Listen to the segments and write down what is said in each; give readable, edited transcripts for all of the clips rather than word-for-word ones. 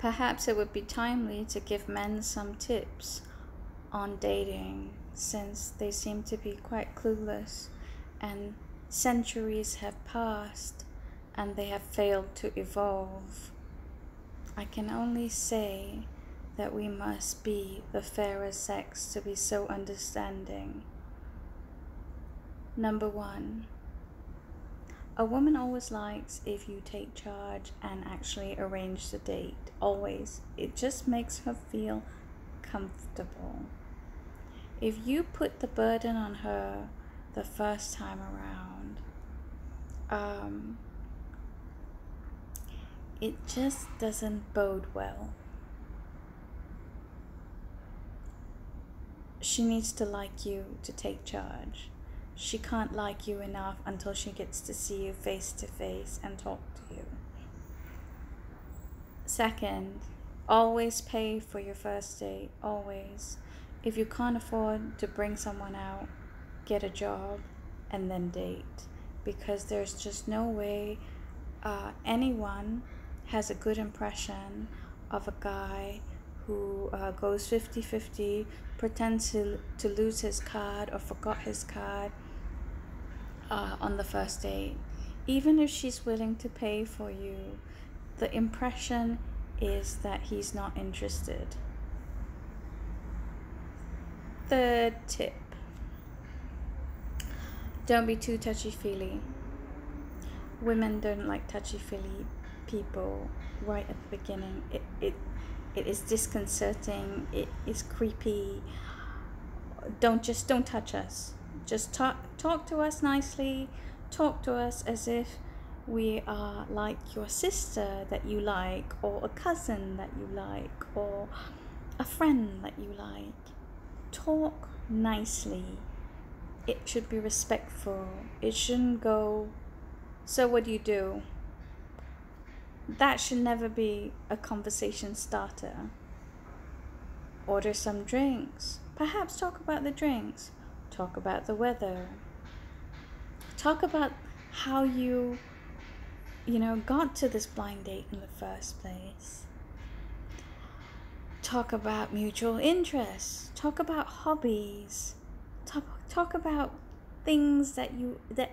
Perhaps it would be timely to give men some tips on dating, since they seem to be quite clueless and centuries have passed and they have failed to evolve. I can only say that we must be the fairer sex to be so understanding. Number 1. A woman always likes if you take charge and actually arrange the date. Always. It just makes her feel comfortable. If you put the burden on her the first time around, it just doesn't bode well. She needs to like you to take charge. She can't like you enough until she gets to see you face to face and talk to you. Second, always pay for your first date. Always. If you can't afford to bring someone out, get a job and then date. Because there's just no way anyone has a good impression of a guy who goes 50-50, pretends to lose his card or forgot his card on the first date. Even if she's willing to pay for you, the impression is that he's not interested. Third tip. Don't be too touchy-feely. Women don't like touchy-feely people right at the beginning. It is disconcerting. It is creepy. Don't touch us. Just talk to us nicely. Talk to us as if we are like your sister that you like, or a cousin that you like, or a friend that you like. Talk nicely. It should be respectful. It shouldn't go, so what do you do? That should never be a conversation starter. Order some drinks. Perhaps talk about the drinks. Talk about the weather. Talk about how you got to this blind date in the first place. Talk about mutual interests. Talk about hobbies. Talk about things that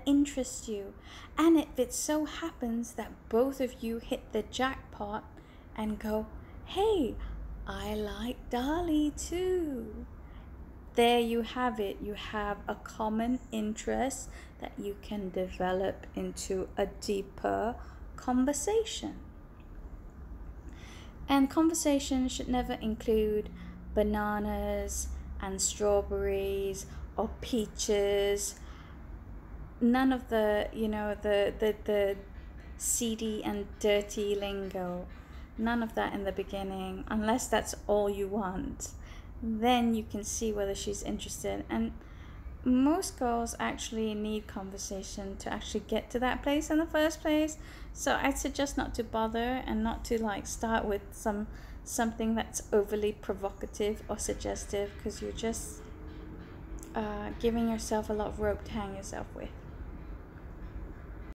interest you. And if it so happens that both of you hit the jackpot and go, hey, I like Dali too. There you have it. You have a common interest that you can develop into a deeper conversation. And conversation should never include bananas and strawberries or peaches. None of the the seedy and dirty lingo. None of that in the beginning, unless that's all you want. Then you can see whether she's interested. And most girls actually need conversation to actually get to that place in the first place. So I'd suggest not to bother and not to start with something that's overly provocative or suggestive, because you're just giving yourself a lot of rope to hang yourself with.